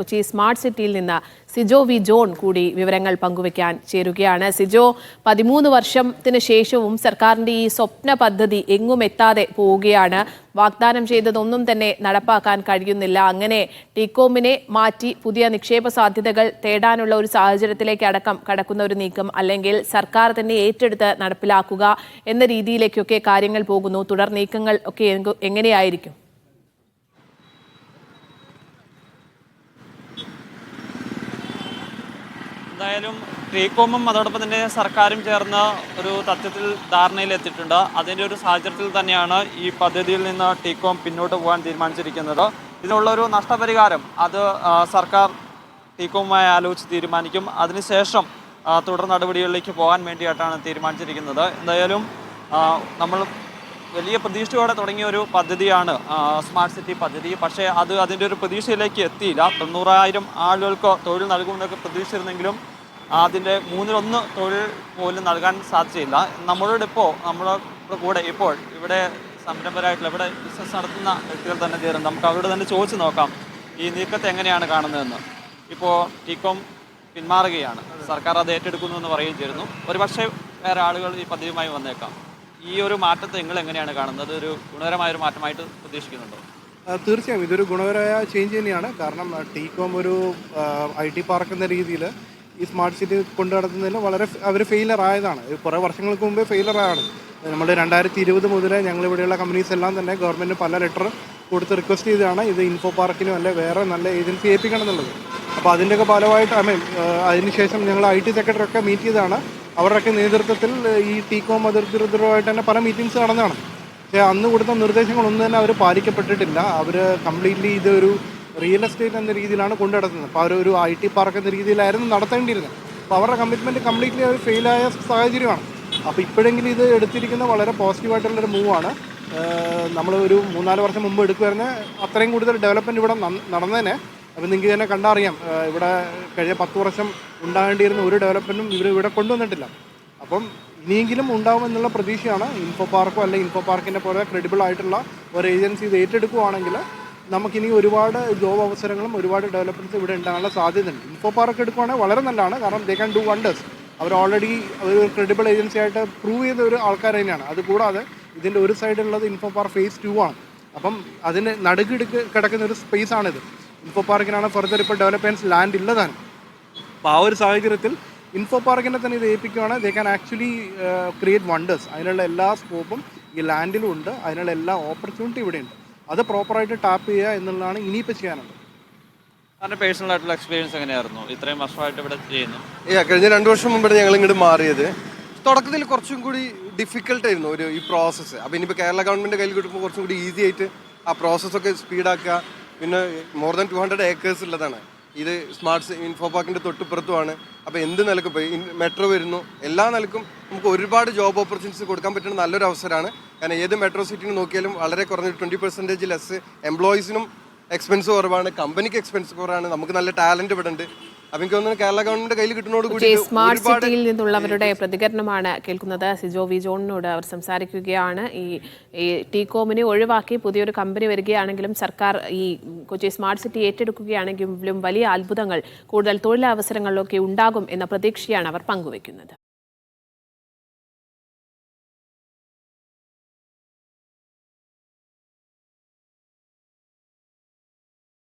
Kochi smart സിറ്റിയിൽ നിന്ന് Sijo V John കൂടി വിവരങ്ങൾ പങ്കുവയ്ക്കാൻ ചേരുകയാണ്. സിജോ, 13 വർഷത്തിന് ശേഷവും സർക്കാരിന്റെ ഈ സ്വപ്ന പദ്ധതി എങ്ങും എത്താതെ പോവുകയാണ്. വാഗ്ദാനം ചെയ്തതൊന്നും തന്നെ നടപ്പാക്കാൻ കഴിയുന്നില്ല. അങ്ങനെ ടികോമിനെ മാറ്റി പുതിയ നിക്ഷേപ സാധ്യതകൾ തേടാനുള്ള ഒരു സാഹചര്യത്തിലേക്ക് അടക്കം കടക്കുന്ന ഒരു നീക്കം, അല്ലെങ്കിൽ സർക്കാർ തന്നെ ഏറ്റെടുത്ത് നടപ്പിലാക്കുക എന്ന രീതിയിലേക്കൊക്കെ കാര്യങ്ങൾ പോകുന്നു. തുടർ നീക്കങ്ങൾ ഒക്കെ എങ്ങനെയായിരിക്കും? എന്തായാലും ടികോമും അതോടൊപ്പം തന്നെ സർക്കാരും ചേർന്ന് ഒരു തത്വത്തിൽ ധാരണയിലെത്തിയിട്ടുണ്ട്. അതിൻ്റെ ഒരു സാഹചര്യത്തിൽ തന്നെയാണ് ഈ പദ്ധതിയിൽ നിന്ന് ടികോം പിന്നോട്ട് പോകാൻ തീരുമാനിച്ചിരിക്കുന്നത്. ഇതിനുള്ളൊരു നഷ്ടപരിഹാരം അത് സർക്കാർ ടികോമുമായി ആലോചിച്ച് തീരുമാനിക്കും. അതിനുശേഷം തുടർ നടപടികളിലേക്ക് പോകാൻ വേണ്ടിയിട്ടാണ് തീരുമാനിച്ചിരിക്കുന്നത്. എന്തായാലും നമ്മൾ വലിയ പ്രതീക്ഷയോടെ തുടങ്ങിയ ഒരു പദ്ധതിയാണ് സ്മാർട്ട് സിറ്റി പദ്ധതി. പക്ഷേ അതിൻ്റെ ഒരു പ്രതീക്ഷയിലേക്ക് എത്തിയില്ല. 90,000 ആളുകൾക്ക് തൊഴിൽ നൽകുമെന്നൊക്കെ പ്രതീക്ഷിച്ചിരുന്നെങ്കിലും അതിൻ്റെ 1/3 തൊഴിൽ പോലും നൽകാൻ സാധിച്ചില്ല. നമ്മളോട് നമ്മുടെ കൂടെ ഇപ്പോൾ ഇവിടെ സംരംഭരായിട്ടുള്ള ഇവിടെ ബിസിനസ് നടത്തുന്ന വ്യക്തികൾ തന്നെ ചേരുന്നു. നമുക്ക് അവരോട് തന്നെ ചോദിച്ചു നോക്കാം ഈ നീക്കത്തെ എങ്ങനെയാണ് കാണുന്നതെന്ന്. ഇപ്പോൾ ടികോം പിന്മാറുകയാണ്, സർക്കാർ അത് ഏറ്റെടുക്കുന്നു എന്ന് പറയുകയും ചെയ്യുന്നു. ഒരുപക്ഷെ വേറെ ആളുകൾ ഈ പദ്ധതിയുമായി വന്നേക്കാം. ഈ ഒരു മാറ്റത്തെ നിങ്ങൾ എങ്ങനെയാണ് കാണുന്നത്? ഒരു ഗുണകരമായൊരു മാറ്റമായിട്ട് പ്രതീക്ഷിക്കുന്നുണ്ടോ? തീർച്ചയായും ഇതൊരു ഗുണകരമായ ചേഞ്ച് തന്നെയാണ്. കാരണം ടികോം ഒരു IT പാർക്ക് എന്ന രീതിയിൽ ഈ സ്മാർട്ട് സിറ്റി കൊണ്ടു നടത്തുന്നതിൽ വളരെ അവർ ഫെയിലർ ആയതാണ്. കുറേ വർഷങ്ങൾക്ക് മുമ്പേ ഫെയിലർ ആയാണ്. നമ്മൾ 2020 മുതലേ ഞങ്ങളിവിടെയുള്ള കമ്പനീസ് എല്ലാം തന്നെ ഗവൺമെൻറ് പല ലെറ്റർ കൊടുത്ത് റിക്വസ്റ്റ് ചെയ്തതാണ് ഇത് ഇൻഫോ പാർക്കിനും അല്ലെ വേറെ നല്ല ഏജൻസി ഏൽപ്പിക്കണം എന്നുള്ളത്. അപ്പോൾ അതിൻ്റെയൊക്കെ ഫലമായിട്ട് അതിനുശേഷം ഞങ്ങൾ IT സെക്രട്ടറി ഒക്കെ മീറ്റ് ചെയ്തതാണ്. അവരുടെയൊക്കെ നേതൃത്വത്തിൽ ഈ ടികോം അധികൃതരുമായിട്ട് തന്നെ പല മീറ്റിംഗ്സ് നടന്നതാണ്. പക്ഷേ അന്ന് കൊടുത്ത നിർദ്ദേശങ്ങളൊന്നും തന്നെ അവർ പാലിക്കപ്പെട്ടിട്ടില്ല. അവർ കംപ്ലീറ്റ്ലി ഇതൊരു റിയൽ എസ്റ്റേറ്റ് എന്ന രീതിയിലാണ് കൊണ്ടു നടത്തുന്നത്. അപ്പോൾ അവരൊരു IT പാർക്ക് എന്ന രീതിയിലായിരുന്നു നടത്തേണ്ടിയിരുന്നത്. അപ്പോൾ അവരുടെ കമ്മിറ്റ്മെൻറ്റ് കംപ്ലീറ്റ്ലി അവർ ഫെയിലായ സാഹചര്യമാണ്. അപ്പോൾ ഇപ്പോഴെങ്കിലും ഇത് എടുത്തിരിക്കുന്ന വളരെ പോസിറ്റീവായിട്ടുള്ളൊരു മൂവാണ്. നമ്മൾ ഒരു 3-4 വർഷം മുമ്പ് എടുക്കുമായിരുന്ന അത്രയും കൂടുതൽ ഡെവലപ്മെൻറ്റ് ഇവിടെ നടന്നേനെ. അപ്പോൾ നിങ്ങൾക്ക് തന്നെ കണ്ടറിയാം, ഇവിടെ കഴിഞ്ഞ 10 വർഷം ഉണ്ടാകേണ്ടിയിരുന്ന ഒരു ഡെവലപ്മെൻറ്റും ഇവിടെ കൊണ്ടുവന്നിട്ടില്ല. അപ്പം ഇനിയെങ്കിലും ഉണ്ടാകുമെന്നുള്ള പ്രതീക്ഷയാണ്. ഇൻഫോ പാർക്കോ അല്ലെങ്കിൽ ഇൻഫോ പാർക്കിൻ്റെ പോലെ ക്രെഡിബിൾ ആയിട്ടുള്ള ഒരു ഏജൻസി ഇത് ഏറ്റെടുക്കുകയാണെങ്കിൽ നമുക്കിനി ഒരുപാട് ജോബ് അവസരങ്ങളും ഒരുപാട് ഡെവലപ്മെൻറ്റ്സ് ഇവിടെ ഉണ്ടാകാനുള്ള സാധ്യതയുണ്ട്. ഇൻഫോ പാർക്ക് എടുക്കുകയാണെങ്കിൽ വളരെ നല്ലതാണ്. കാരണം ദേ ക്യാൻ ഡു വണ്ടേഴ്സ്. അവർ ഓൾറെഡി ഒരു ക്രെഡിബിൾ ഏജൻസി ആയിട്ട് പ്രൂവ് ചെയ്ത ഒരു ആൾക്കാർ തന്നെയാണ്. അതുകൂടാതെ ഇതിൻ്റെ ഒരു സൈഡിലുള്ളത് ഇൻഫോ പാർക്ക് phase 2 ആണ്. അപ്പം അതിന് കിടക്കുന്ന ഒരു സ്പേസ് ആണിത്. ഇൻഫോ പാർക്കിനാണ് ഫർദർ ഇപ്പോൾ ഡെവലപ്മെൻറ്റ്സ് ലാൻഡ് ഇല്ലതാണ്. അപ്പോൾ ആ ഒരു സാഹചര്യത്തിൽ ഇൻഫോ പാർക്കിനെ തന്നെ ഇത് ഏൽപ്പിക്കുകയാണെങ്കിൽ they can actually create wonders. അതിനുള്ള എല്ലാ സ്കോപ്പും ഈ ലാൻഡിലും ഉണ്ട്. അതിനുള്ള എല്ലാ ഓപ്പർച്യൂണിറ്റി ഇവിടെയുണ്ട്. അത് പ്രോപ്പറായിട്ട് ടാപ്പ് ചെയ്യുക എന്നുള്ളതാണ് ഇനിയിപ്പോൾ ചെയ്യാനുള്ളത്. അതിൻ്റെ പേഴ്സണൽ ആയിട്ടുള്ള എക്സ്പീരിയൻസ് എങ്ങനെയായിരുന്നു? ഇത്രയും വർഷമായിട്ട് ഇവിടെ ചെയ്യുന്നു. കഴിഞ്ഞ 2 വർഷം മുമ്പാണ് ഞങ്ങൾ ഇങ്ങോട്ട് മാറിയത്. തുടക്കത്തിൽ കുറച്ചും കൂടി ഡിഫിക്കൽട്ടായിരുന്നു ഈ പ്രോസസ്സ്. അപ്പോൾ ഇനിയിപ്പോൾ കേരള ഗവൺമെൻറ് കയ്യിൽ കിട്ടുമ്പോൾ കുറച്ചും കൂടി ഈസി ആയിട്ട് ആ പ്രോസസ്സൊക്കെ സ്പീഡാക്കുക. പിന്നെ മോർ ദാൻ 200 ഏക്കേഴ്സ് ഉള്ളതാണ് ഇത്. സ്മാർട്ട് ഇൻഫോ പാർക്കിൻ്റെ തൊട്ടുപുറത്തുമാണ്. അപ്പോൾ എന്ത് നിലക്കും ഇപ്പോൾ മെട്രോ വരുന്നു, എല്ലാ നിലക്കും നമുക്ക് ഒരുപാട് ജോബ് ഓപ്പർച്യൂണിറ്റീസ് കൊടുക്കാൻ പറ്റുന്ന നല്ലൊരു അവസരമാണ്. കാരണം ഏത് മെട്രോ സിറ്റിന് നോക്കിയാലും വളരെ കുറഞ്ഞ 20% ലെസ്, എംപ്ലോയീസിനും എക്സ്പെൻസ് കുറവാണ്, കമ്പനിക്ക് എക്സ്പെൻസ് കുറവാണ്, നമുക്ക് നല്ല ടാലൻറ്റ് ഇവിടെ ഉണ്ട്. അപ്പോൾ എനിക്ക് തോന്നുന്നു കേരള ഗവൺമെൻറ് കയ്യിൽ കിട്ടുന്നതോടുകൂടി സ്മാർട്ട് സിറ്റിയിൽ നിന്നുള്ളവരുടെ പ്രതികരണമാണ് കേൾക്കുന്നത്. സിജോ വി ജോണിനോട് അവർ സംസാരിക്കുകയാണ്. ഈ ടികോമിനെ ഒഴിവാക്കി പുതിയൊരു കമ്പനി വരികയാണെങ്കിലും സർക്കാർ ഈ കൊച്ചി സ്മാർട്ട് സിറ്റി ഏറ്റെടുക്കുകയാണെങ്കിലും വലിയ അത്ഭുതങ്ങൾ, കൂടുതൽ തൊഴിലവസരങ്ങളിലൊക്കെ ഉണ്ടാകും എന്ന പ്രതീക്ഷയാണ് അവർ പങ്കുവയ്ക്കുന്നത്.